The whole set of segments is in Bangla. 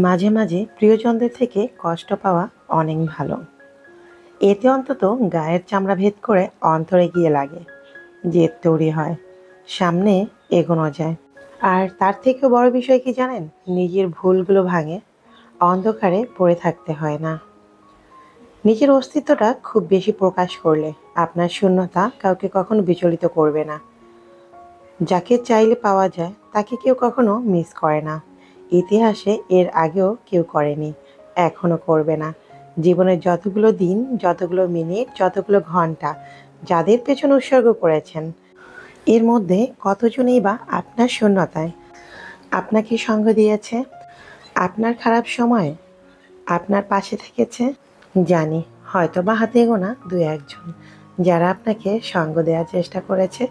মাঝে মাঝে প্রিয়জনদের থেকে কষ্ট পাওয়া অনেক ভালো। এতে অন্তত গায়ের চামড়া ভেদ করে অন্তরে গিয়ে লাগে, জেদ তৈরি হয়, সামনে এগোনো যায়। আর তার থেকেও বড় বিষয় কি জানেন, নিজের ভুলগুলো ভাঙে অন্ধকারে পড়ে থাকতে হয় না। নিজের অস্তিত্বটা খুব বেশি প্রকাশ করলে আপনার শূন্যতা কাউকে কখনো বিচলিত করবে না। যাকে চাইলে পাওয়া যায় তাকে কেউ কখনো মিস করে না। ইতিহাসে এর আগেও কেউ করেনি, এখনো করবে না। জীবনের যতগুলো দিন, যতগুলো মিনিট, যতগুলো ঘন্টা যাদের পেছনে উৎসর্গ করেছেন, এর মধ্যে কতজনই বা আপনার শূন্যতায় আপনাকে সঙ্গ দিয়েছে, আপনার খারাপ সময়ে আপনার পাশে থেকেছে। জানি হয়তো বা হাতে গোনা দু একজন যারা আপনাকে সঙ্গ দেওয়ার চেষ্টা করেছে,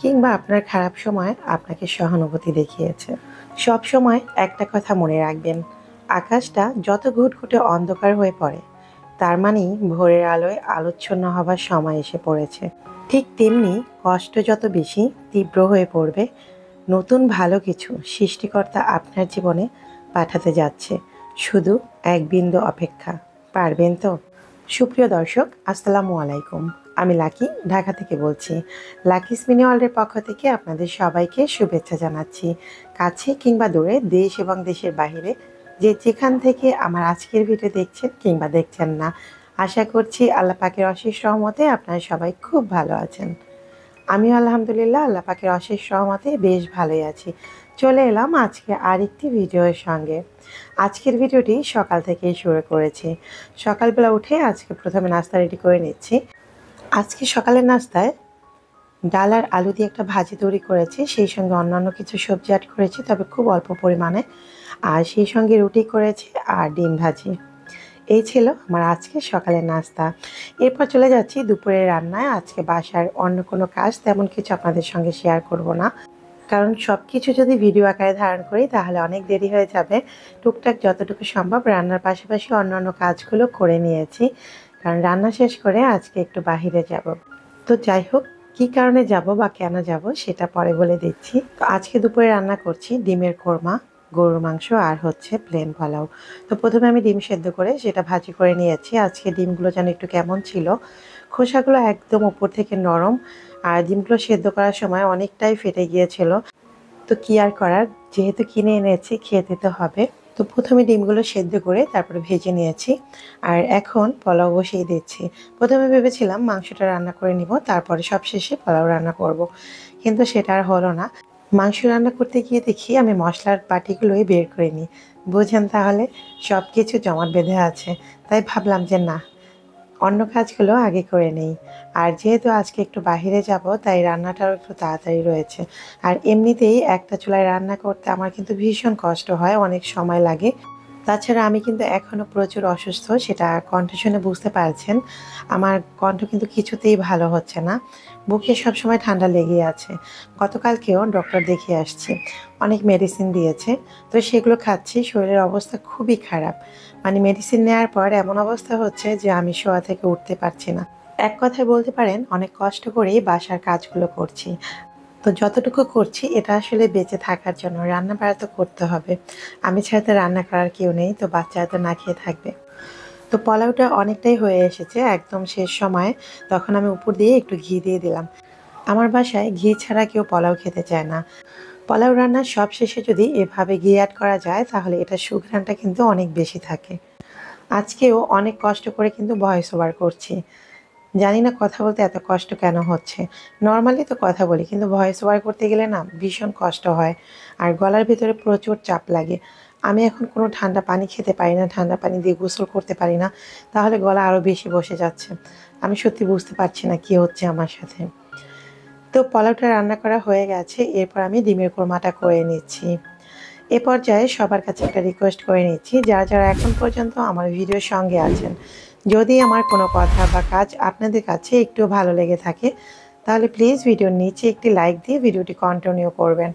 কিংবা আপনার খারাপ সময় আপনাকে সহানুভূতি দেখিয়েছে। সব সময় একটা কথা মনে রাখবেন, আকাশটা যত ঘুটঘুটে অন্ধকার হয়ে পড়ে, তার মানেই ভোরের আলোয় আলোচ্ছন্ন হবার সময় এসে পড়েছে। ঠিক তেমনি কষ্ট যত বেশি তীব্র হয়ে পড়বে, নতুন ভালো কিছু সৃষ্টিকর্তা আপনার জীবনে পাঠাতে যাচ্ছে। শুধু এক বিন্দু অপেক্ষা। পারবেন তো? সুপ্রিয় দর্শক, আসসালামু আলাইকুম। আমি লাকি, ঢাকা থেকে বলছি। লাকিস মিনি ওয়ার্ল্ডের পক্ষ থেকে আপনাদের সবাইকে শুভেচ্ছা জানাচ্ছি। কাছে কিংবা দূরে, দেশ এবং দেশের বাইরে, যে যেখান থেকে আমার আজকের ভিডিও দেখছেন কিংবা দেখছেন না, আশা করছি আল্লাহ পাকের অশেষ রহমতে আপনারা সবাই খুব ভালো আছেন। আমিও আলহামদুলিল্লাহ আল্লাহ পাকের অশেষ রহমতে বেশ ভালোই আছি। চলে এলাম আজকে আরেকটি ভিডিওর সঙ্গে। আজকের ভিডিওটি সকাল থেকেই শুরু করেছি। সকালবেলা উঠে আজকে প্রথমে নাস্তা রেডি করে নিচ্ছি। আজকে সকালের নাস্তায় ডাল আর আলু দিয়ে একটা ভাজি তৈরি করেছি, সেই সঙ্গে অন্যান্য কিছু সবজি অ্যাড করেছি, তবে খুব অল্প পরিমাণে। আর সেই সঙ্গে রুটি করেছি আর ডিম ভাজি। এই ছিল আমার আজকে সকালের নাস্তা। এরপর চলে যাচ্ছি দুপুরের রান্নায়। আজকে বাসার অন্য কোনো কাজ তেমন কিছু আপনাদের সঙ্গে শেয়ার করব না, কারণ সব কিছু যদি ভিডিও আকারে ধারণ করি তাহলে অনেক দেরি হয়ে যাবে। টুকটাক যতটুকু সম্ভব রান্নার পাশাপাশি অন্যান্য কাজগুলো করে নিয়েছি, কারণ রান্না শেষ করে আজকে একটু বাহিরে যাব। তো যাই হোক, কী কারণে যাব বা কেন যাব সেটা পরে বলে দিচ্ছি। তো আজকে দুপুরে রান্না করছি ডিমের কোরমা, গরুর মাংস আর হচ্ছে প্লেন পোলাও। তো প্রথমে আমি ডিম সেদ্ধ করে সেটা ভাজি করে নিয়েছি। আজকে ডিমগুলো যেন একটু কেমন ছিল, খোসাগুলো একদম উপর থেকে নরম, আর ডিমগুলো সেদ্ধ করার সময় অনেকটাই ফেটে গিয়েছিল। তো কী আর করার, যেহেতু কিনে এনেছি খেতে তো হবে। তো প্রথমে ডিমগুলো সেদ্ধ করে তারপরে ভেজে নিয়েছি, আর এখন পোলাও বসিয়ে দিচ্ছি। প্রথমে ভেবেছিলাম মাংসটা রান্না করে নিব, তারপরে সবশেষে পোলাও রান্না করব, কিন্তু সেটা আর হলো না। মাংস রান্না করতে গিয়ে দেখি আমি মশলার বাটিগুলোই বের করে নিই। বোঝেন তাহলে, সব কিছু জমাট বেঁধে আছে। তাই ভাবলাম যে না, অন্য কাজগুলো আগে করে নেই। আর যেহেতু আজকে একটু বাহিরে যাব, তাই রান্নাটাও একটু তাড়াতাড়ি রয়েছে। আর এমনিতেই একটা চুলায় রান্না করতে আমার কিন্তু ভীষণ কষ্ট হয়, অনেক সময় লাগে। তাছাড়া আমি কিন্তু এখনও প্রচুর অসুস্থ, সেটা কণ্ঠ শুনে বুঝতে পারছেন। আমার কণ্ঠ কিন্তু কিছুতেই ভালো হচ্ছে না, বুকে সবসময় ঠান্ডা লেগে আছে। গতকালকেও ডক্টর দেখিয়ে আসছি, অনেক মেডিসিন দিয়েছে, তো সেগুলো খাচ্ছি। শরীরের অবস্থা খুবই খারাপ, মানে মেডিসিন নেওয়ার পর এমন অবস্থা হচ্ছে যে আমি শোয়া থেকে উঠতে পারছি না। এক কথায় বলতে পারেন অনেক কষ্ট করেই বাসার কাজগুলো করছি। তো যতটুকু করছি এটা আসলে বেঁচে থাকার জন্য, রান্না বাড়া তো করতে হবে। আমি ছাড়া তো রান্না করার কেউ নেই, তো বাচ্চারা তো না খেয়ে থাকবে। তো পোলাওটা অনেকটাই হয়ে এসেছে, একদম শেষ সময়। তখন আমি উপর দিয়ে একটু ঘি দিয়ে দিলাম। আমার বাসায় ঘি ছাড়া কেউ পোলাও খেতে চায় না। পোলাও রান্নার সব শেষে যদি এভাবে ঘি অ্যাড করা যায় তাহলে এটা সুঘ্রাণটা কিন্তু অনেক বেশি থাকে। আজকেও অনেক কষ্ট করে কিন্তু ভয়েস ওভার করছি। জানি না কথা বলতে এত কষ্ট কেন হচ্ছে। নর্মালি তো কথা বলি, কিন্তু ভয়েস ওভার করতে গেলে না ভীষণ কষ্ট হয়, আর গলার ভিতরে প্রচুর চাপ লাগে। আমি এখন কোনো ঠান্ডা পানি খেতে পারি না, ঠান্ডা পানি দিয়ে গোসল করতে পারি না, তাহলে গলা আরও বেশি বসে যাচ্ছে। আমি সত্যি বুঝতে পারছি না কী হচ্ছে আমার সাথে। তো পোলাওটা রান্না করা হয়ে গেছে, এরপর আমি ডিমের কোরমাটা করে নিচ্ছি। এ পর্যায়ে সবার কাছে একটা রিকোয়েস্ট করে নিচ্ছি, যারা যারা এখন পর্যন্ত আমার ভিডিওর সঙ্গে আছেন, যদি আমার কোনো কথা বা কাজ আপনাদের কাছে একটু ভালো লেগে থাকে তাহলে প্লিজ ভিডিওর নিচে একটি লাইক দিয়ে ভিডিওটি কন্টিনিউ করবেন।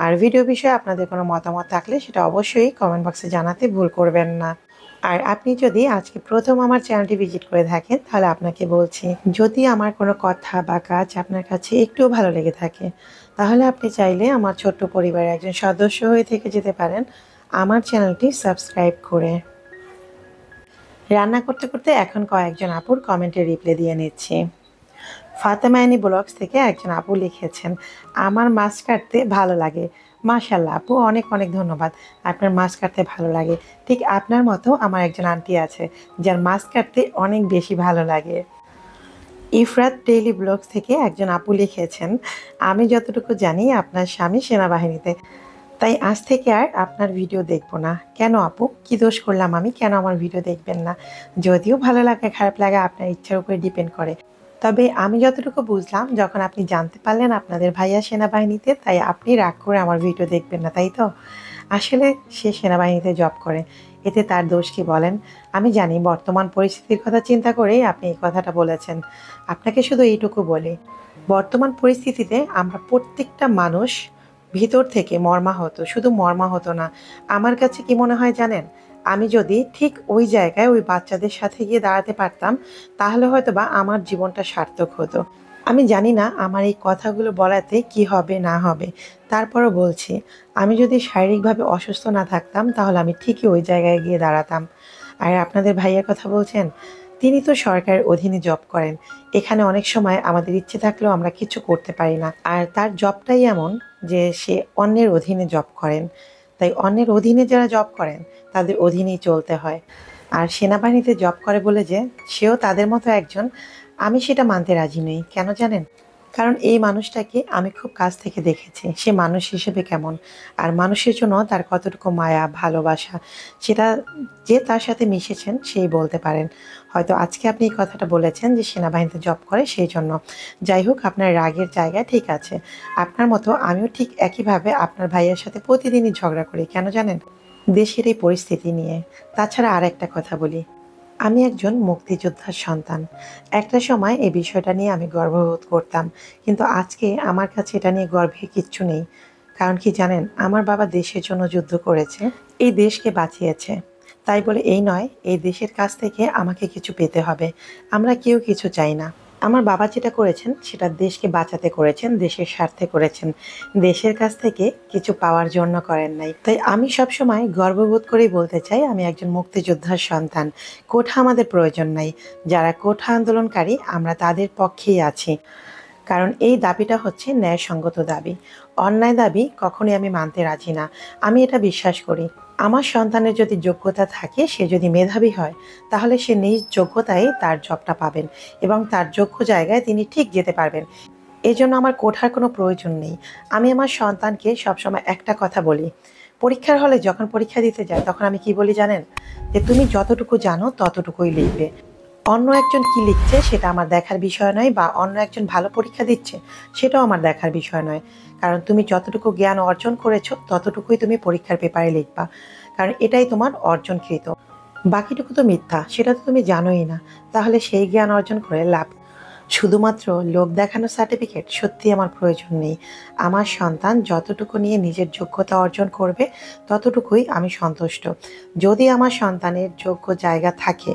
আর ভিডিও বিষয়ে আপনাদের কোনো মতামত থাকলে সেটা অবশ্যই কমেন্ট বক্সে জানাতে ভুল করবেন না। আর আপনি যদি আজকে প্রথম আমার চ্যানেলটি ভিজিট করে থাকেন তাহলে আপনাকে বলছি, যদি আমার কোনো কথা বা কাজ আপনার কাছে একটুও ভালো লেগে থাকে তাহলে আপনি চাইলে আমার ছোট্ট পরিবারের একজন সদস্য হয়ে থেকে যেতে পারেন। আমার চ্যানেলটি সাবস্ক্রাইব করে। রান্না করতে করতে এখন কয়েকজন আপুর কমেন্টে রিপ্লাই দিয়ে নিচ্ছি। ফাতেমায়ানি ব্লগস থেকে একজন আপু লিখেছেন, আমার মাছ কাটতে ভালো লাগে। মাশাল্লাহ আপু, অনেক অনেক ধন্যবাদ। আপনার মাছ কাটতে ভালো লাগে, ঠিক আপনার মতো আমার একজন আন্টি আছে যার মাছ কাটতে অনেক বেশি ভালো লাগে। ইফরাত ডেইলি ব্লগস থেকে একজন আপু লিখেছেন, আমি যতটুকু জানি আপনার স্বামী সেনাবাহিনীতে, তাই আজ থেকে আর আপনার ভিডিও দেখব না। কেন আপু, কি দোষ করলাম আমি, কেন আমার ভিডিও দেখবেন না? যদিও ভালো লাগে খারাপ লাগে আপনার ইচ্ছার উপরে ডিপেন্ড করে, তবে আমি যতটুকু বুঝলাম যখন আপনি জানতে পারলেন আপনাদের ভাইয়া সেনাবাহিনীতে, তাই আপনি রাগ করে আমার ভিডিও দেখবেন না, তাই তো? আসলে সে সেনাবাহিনীতে জব করে, এতে তার দোষ কি বলেন? আমি জানি বর্তমান পরিস্থিতির কথা চিন্তা করেই আপনি এই কথাটা বলেছেন। আপনাকে শুধু এইটুকু বলি, বর্তমান পরিস্থিতিতে আমরা প্রত্যেকটা মানুষ ভিতর থেকে মর্মাহত, শুধু মর্মাহত না, আমার কাছে কি মনে হয় জানেন, আমি যদি ঠিক ওই জায়গায় ওই বাচ্চাদের সাথে গিয়ে দাঁড়াতে পারতাম, তাহলে হয়তো বা আমার জীবনটা সার্থক হতো। আমি জানি না আমার এই কথাগুলো বলাতে কি হবে না হবে, তারপরও বলছি, আমি যদি শারীরিকভাবে অসুস্থ না থাকতাম তাহলে আমি ঠিকই ওই জায়গায় গিয়ে দাঁড়াতাম। আর আপনাদের ভাইয়ের কথা বলছেন, তিনি তো সরকারের অধীনে জব করেন। এখানে অনেক সময় আমাদের ইচ্ছে থাকলেও আমরা কিছু করতে পারি না, আর তার জবটাই এমন যে সে অন্যের অধীনে জব করেন। তাই অন্যের অধীনে যারা জব করেন তাদের অধীনেই চলতে হয়। আর সেনাবাহিনীতে জব করে বলে যে সেও তাদের মতো একজন, আমি সেটা মানতে রাজি নই। কেন জানেন? কারণ এই মানুষটাকে আমি খুব কাছ থেকে দেখেছি, সে মানুষ হিসেবে কেমন, আর মানুষের জন্য তার কতটুকু মায়া ভালোবাসা, সেটা যে তার সাথে মিশেছেন সেই বলতে পারেন। হয়তো আজকে আপনি এই কথাটা বলেছেন যে সেনাবাহিনীতে জব করে সেই জন্য। যাই হোক, আপনার রাগের জায়গা ঠিক আছে। আপনার মতো আমিও ঠিক একইভাবে আপনার ভাইয়ের সাথে প্রতিদিনই ঝগড়া করি। কেন জানেন? দেশের এই পরিস্থিতি নিয়ে। তাছাড়া আর একটা কথা বলি, আমি একজন মুক্তিযোদ্ধার সন্তান। একটা সময় এই বিষয়টা নিয়ে আমি গর্ববোধ করতাম। কিন্তু আজকে আমার কাছে এটা নিয়ে গর্বের কিচ্ছু নেই। কারণ কি জানেন? আমার বাবা দেশের জন্য যুদ্ধ করেছে, এই দেশকে বাঁচিয়েছে। তাই বলে এই নয়, এই দেশের কাছ থেকে আমাকে কিছু পেতে হবে। আমরা কেউ কিছু চাই না। আমার বাবা যেটা করেছেন সেটা দেশকে বাঁচাতে করেছেন, দেশের স্বার্থে করেছেন। দেশের কাছ থেকে কিছু পাওয়ার জন্য করেন নাই। তাই আমি সবসময় গর্ববোধ করেই বলতে চাই, আমি একজন মুক্তিযোদ্ধার সন্তান। কোঠা আমাদের প্রয়োজন নাই। যারা কোঠা আন্দোলনকারী আমরা তাদের পক্ষেই আছি। কারণ এই দাবিটা হচ্ছে ন্যায়সঙ্গত দাবি। অন্যায় দাবি কখনোই আমি মানতে রাজি না। আমি এটা বিশ্বাস করি, আমার সন্তানের যদি যোগ্যতা থাকে, সে যদি মেধাবী হয়, তাহলে সে নিজ যোগ্যতায় তার জবটা পাবেন এবং তার যোগ্য জায়গায় তিনি ঠিক যেতে পারবেন। এজন্য আমার কোঠার কোনো প্রয়োজন নেই। আমি আমার সন্তানকে সবসময় একটা কথা বলি, পরীক্ষার হলে যখন পরীক্ষা দিতে যায় তখন আমি কি বলি জানেন? যে তুমি যতটুকু জানো ততটুকুই লিখবে। অন্য একজন কি লিখছে সেটা আমার দেখার বিষয় নয়, বা অন্য একজন ভালো পরীক্ষা দিচ্ছে সেটাও আমার দেখার বিষয় নয়। কারণ তুমি যতটুকু জ্ঞান অর্জন করেছো ততটুকুই তুমি পরীক্ষার পেপারে লিখবা। কারণ এটাই তোমার অর্জনকৃত। বাকিটুকু তো মিথ্যা, সেটা তো তুমি জানোই না। তাহলে সেই জ্ঞান অর্জন করে লাভ? শুধুমাত্র লোক দেখানো সার্টিফিকেট সত্যি আমার প্রয়োজন নেই। আমার সন্তান যতটুকু নিয়ে নিজের যোগ্যতা অর্জন করবে ততটুকুই আমি সন্তুষ্ট। যদি আমার সন্তানের যোগ্য জায়গা থাকে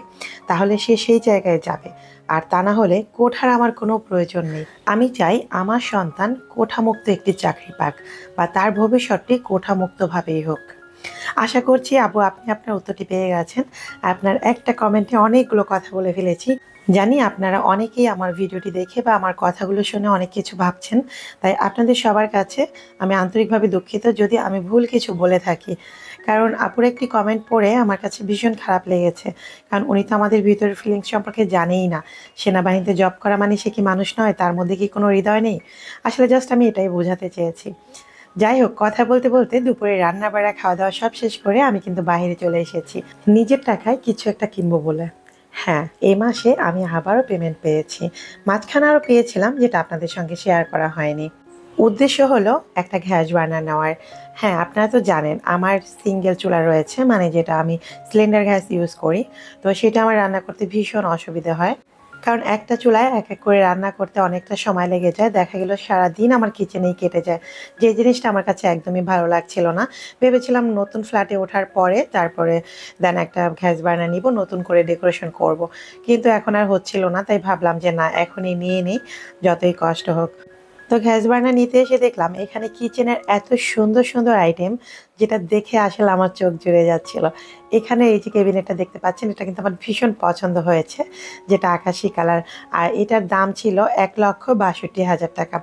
তাহলে সে সেই জায়গায় যাবে, আর তা না হলে কোঠার আমার কোনো প্রয়োজন নেই। আমি চাই আমার সন্তান কোঠামুক্ত একটি চাকরি পাক, বা তার ভবিষ্যৎটি কোঠামুক্তভাবেই হোক। আশা করছি আপু আপনি আপনার উত্তরটি পেয়ে গেছেন। আপনার একটা কমেন্টে অনেকগুলো কথা বলে ফেলেছি। জানি আপনারা অনেকেই আমার ভিডিওটি দেখে বা আমার কথাগুলো শুনে অনেক কিছু ভাবছেন। তাই আপনাদের সবার কাছে আমি আন্তরিকভাবে দুঃখিত যদি আমি ভুল কিছু বলে থাকি। কারণ আপুর একটি কমেন্ট পড়ে আমার কাছে ভীষণ খারাপ লেগেছে। কারণ উনি তো আমাদের ভিতরের ফিলিংস সম্পর্কে জানেই না। সেনাবাহিনীতে জব করা মানে সে কি মানুষ নয়? তার মধ্যে কি কোনো হৃদয় নেই? আসলে জাস্ট আমি এটাই বোঝাতে চেয়েছি। যাই হোক, কথা বলতে বলতে দুপুরে রান্না বাড়া খাওয়া দাওয়া সব শেষ করে আমি কিন্তু বাইরে চলে এসেছি নিজের টাকায় কিছু একটা কিনবো বলে। হ্যাঁ, এই মাসে আমি আবারও পেমেন্ট পেয়েছি। মাঝখানে আরও পেয়েছিলাম, যেটা আপনাদের সঙ্গে শেয়ার করা হয়নি। উদ্দেশ্য হলো একটা গ্যাস বার্নার নেওয়ার। হ্যাঁ, আপনারা তো জানেন আমার সিঙ্গেল চুলা রয়েছে, মানে যেটা আমি সিলিন্ডার গ্যাস ইউজ করি। তো সেটা আমার রান্না করতে ভীষণ অসুবিধা হয়। কারণ একটা চুলায় এক এক করে রান্না করতে অনেকটা সময় লেগে যায়। দেখা গেল সারাদিন আমার কিচেনেই কেটে যায়। যে জিনিসটা আমার কাছে একদমই ভালো লাগছিল না। ভেবেছিলাম নতুন ফ্ল্যাটে ওঠার পরে তারপরে দেন একটা গ্যাস বার্নার নিব, নতুন করে ডেকোরেশন করব। কিন্তু এখন আর হচ্ছিল না, তাই ভাবলাম যে না, এখনই নিয়ে নিই, যতই কষ্ট হোক। তো গ্যাস বার্নার নিতে এসে দেখলাম এখানে কিচেনের এত সুন্দর সুন্দর আইটেম, যেটা দেখে আসলে আমার চোখ জুড়ে যাচ্ছিল। এখানে এই যে ক্যাবিনেটটা দেখতে পাচ্ছেন, এটা কিন্তু আমার ভীষণ পছন্দ হয়েছে, যেটা আকাশি কালার। আর এটার দাম ছিল 1,62,000 টাকা।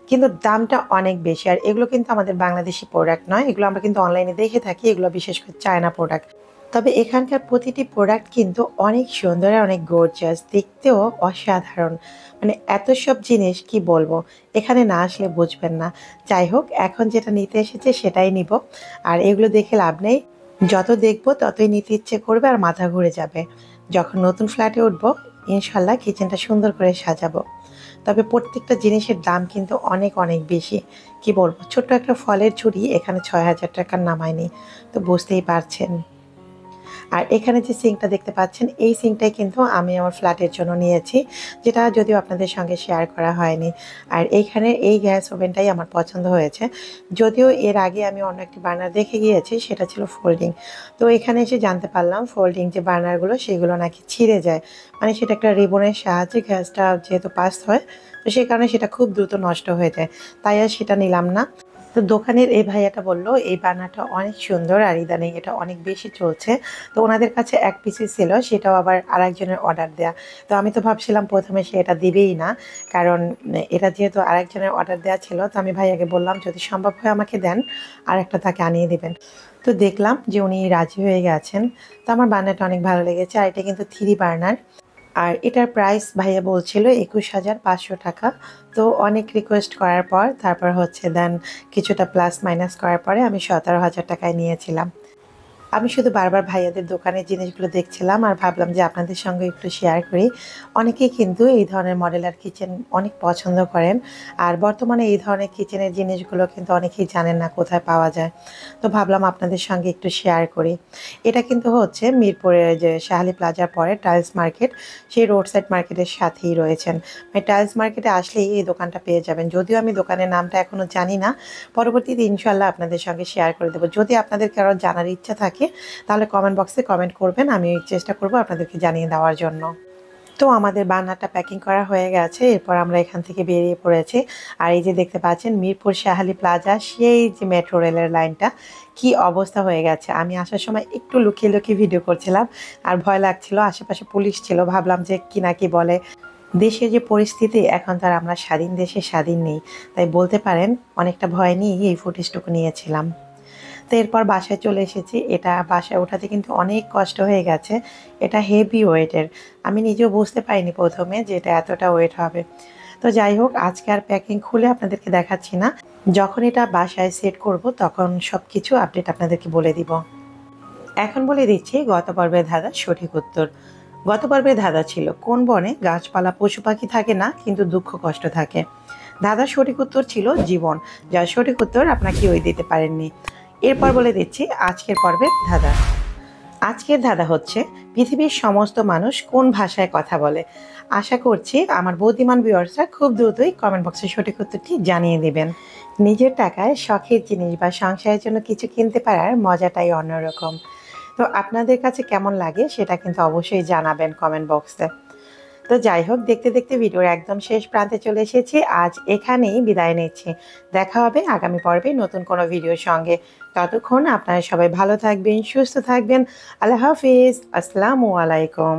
কিন্তু দামটা অনেক বেশি, আর এগুলো কিন্তু আমাদের বাংলাদেশি প্রোডাক্ট নয়, এগুলো আমরা কিন্তু অনলাইনে দেখে থাকি, এগুলো বিশেষ করে চায়না প্রোডাক্ট। তবে এখানকার প্রতিটি প্রোডাক্ট কিন্তু অনেক সুন্দর আর অনেক গর্জিয়াস, দেখতেও অসাধারণ। মানে এত সব জিনিস কি বলবো, এখানে না আসলে বুঝবেন না। যাই হোক, এখন যেটা নিতে এসেছে সেটাই নিব। আর এগুলো দেখে লাভ নেই, যত দেখবো ততই নিতে ইচ্ছে করবে আর মাথা ঘুরে যাবে। যখন নতুন ফ্ল্যাটে উঠবো, ইনশাল্লাহ কিচেনটা সুন্দর করে সাজাবো। তবে প্রত্যেকটা জিনিসের দাম কিন্তু অনেক অনেক বেশি। কি বলবো, ছোট্ট একটা ফলের ঝুড়ি এখানে 6,000 টাকার নামায়নি, তো বুঝতেই পারছেন। আর এখানে যে সিঙ্কটা দেখতে পাচ্ছেন, এই সিঙ্কটাই কিন্তু আমি আমার ফ্ল্যাটের জন্য নিয়েছি, যেটা যদিও আপনাদের সঙ্গে শেয়ার করা হয়নি। আর এইখানে এই গ্যাস ওভেনটাই আমার পছন্দ হয়েছে, যদিও এর আগে আমি অন্য একটি বার্নার দেখে গিয়েছি, সেটা ছিল ফোল্ডিং। তো এখানে এসে জানতে পারলাম ফোল্ডিং যে বার্নারগুলো সেগুলো নাকি ছিঁড়ে যায়, মানে সেটা একটা রিবনের সাহায্যে গ্যাসটা যেহেতু পাস হয়, তো সেই কারণে সেটা খুব দ্রুত নষ্ট হয়ে যায়, তাই আর সেটা নিলাম না। তো দোকানের এই ভাইয়াটা বলল এই বার্নারটা অনেক সুন্দর আর ইদানিং এটা অনেক বেশি চলছে। তো ওনাদের কাছে এক পিসই ছিল, সেটাও আবার আরেকজনের অর্ডার দেয়া। তো আমি তো ভাবছিলাম প্রথমে সে এটা দিবেই না, কারণ এটা যেহেতু আরেকজনের অর্ডার দেওয়া ছিল। তো আমি ভাইয়াকে বললাম যদি সম্ভব হয় আমাকে দেন, আর একটা তাকে আনিয়ে দিবেন। তো দেখলাম যে উনি রাজি হয়ে গেছেন। তো আমার বার্নারটা অনেক ভালো লেগেছে, আর এটা কিন্তু 3 বার্নার। আর এটার প্রাইস ভাইয়া বলছিল 21,500 টাকা। তো অনেক রিকোয়েস্ট করার পর তারপর হচ্ছে দেন কিছুটা প্লাস মাইনাস করার পরে আমি 17,000 টাকায় নিয়েছিলাম। আমি শুধু বারবার ভাইয়াদের দোকানের জিনিসগুলো দেখছিলাম আর ভাবলাম যে আপনাদের সঙ্গে একটু শেয়ার করি। অনেকেই কিন্তু এই ধরনের মডেলার কিচেন অনেক পছন্দ করেন। আর বর্তমানে এই ধরনের কিচেনের জিনিসগুলো কিন্তু অনেকেই জানেন না কোথায় পাওয়া যায়। তো ভাবলাম আপনাদের সঙ্গে একটু শেয়ার করি। এটা কিন্তু হচ্ছে মিরপুরের যে শাহালি প্লাজার পরে টাইলস মার্কেট, সেই রোড সাইড মার্কেটের সাথেই রয়েছেন। মানে টাইলস মার্কেটে আসলেই এই দোকানটা পেয়ে যাবেন। যদিও আমি দোকানের নামটা এখনও জানি না, পরবর্তীতে ইনশাল্লাহ আপনাদের সঙ্গে শেয়ার করে দেবো। যদি আপনাদের কারো জানার ইচ্ছা থাকে তাহলে কমেন্ট বক্সে কমেন্ট করবেন, আমি চেষ্টা করব আপনাদেরকে জানিয়ে দেওয়ার জন্য। তো আমাদের বার্নারটা প্যাকিং করা হয়ে গেছে, এরপর আমরা এখান থেকে বেরিয়ে পড়েছি। আর এই যে দেখতে পাচ্ছেন মিরপুর শাহালি প্লাজা, সেই যে মেট্রো রেলের লাইনটা কি অবস্থা হয়ে গেছে। আমি আসার সময় একটু লুকিয়ে লুকিয়ে ভিডিও করছিলাম, আর ভয় লাগছিল, আশেপাশে পুলিশ ছিল, ভাবলাম যে কি না কি বলে। দেশের যে পরিস্থিতি এখন, তার আমরা স্বাধীন দেশে স্বাধীন নেই, তাই বলতে পারেন অনেকটা ভয় নিয়ে এই ফুটেজটুকু নিয়েছিলাম। তো এরপর বাসায় চলে এসেছি। এটা বাসায় ওঠাতে কিন্তু অনেক কষ্ট হয়ে গেছে, এটা হেভি ওয়েটের। আমি নিজেও বুঝতে পারিনি প্রথমে যে এটা এতটা ওয়েট হবে। তো যাই হোক, আজকে আর প্যাকিং খুলে আপনাদেরকে দেখাচ্ছি না, যখন এটা বাসায় সেট করব তখন সব কিছু আপডেট আপনাদেরকে বলে দিব। এখন বলে দিচ্ছি গত পর্বের ধাঁধার সঠিক উত্তর। গত পর্বের ধাঁধা ছিল কোন বনে গাছপালা পশু পাখি থাকে না কিন্তু দুঃখ কষ্ট থাকে। ধাঁধার সঠিক উত্তর ছিল জীবন, যার সঠিক উত্তর আপনারা কেউই দিতে পারেননি। এরপর বলে দিচ্ছি আজকের পর্বের ধাঁধা। আজকের ধাঁধা হচ্ছে পৃথিবীর সমস্ত মানুষ কোন ভাষায় কথা বলে। আশা করছি আমার বুদ্ধিমান ভিউয়ার্সরা খুব দ্রুতই কমেন্ট বক্সে সঠিক উত্তরটি জানিয়ে দেবেন। নিজের টাকায় শখের জিনিস বা সংসারের জন্য কিছু কিনতে পারার মজাটাই অন্যরকম। তো আপনাদের কাছে কেমন লাগে সেটা কিন্তু অবশ্যই জানাবেন কমেন্ট বক্সে। তো যাই হোক, দেখতে দেখতে ভিডিওর একদম শেষ প্রান্তে চলে এসেছি। আজ এখানেই বিদায় নিচ্ছি। দেখা হবে আগামী পর্বে নতুন কোনো ভিডিওর সঙ্গে। ততক্ষণ আপনারা সবাই ভালো থাকবেন, সুস্থ থাকবেন। আল্লাহ হাফিজ, আসসালামু আলাইকুম।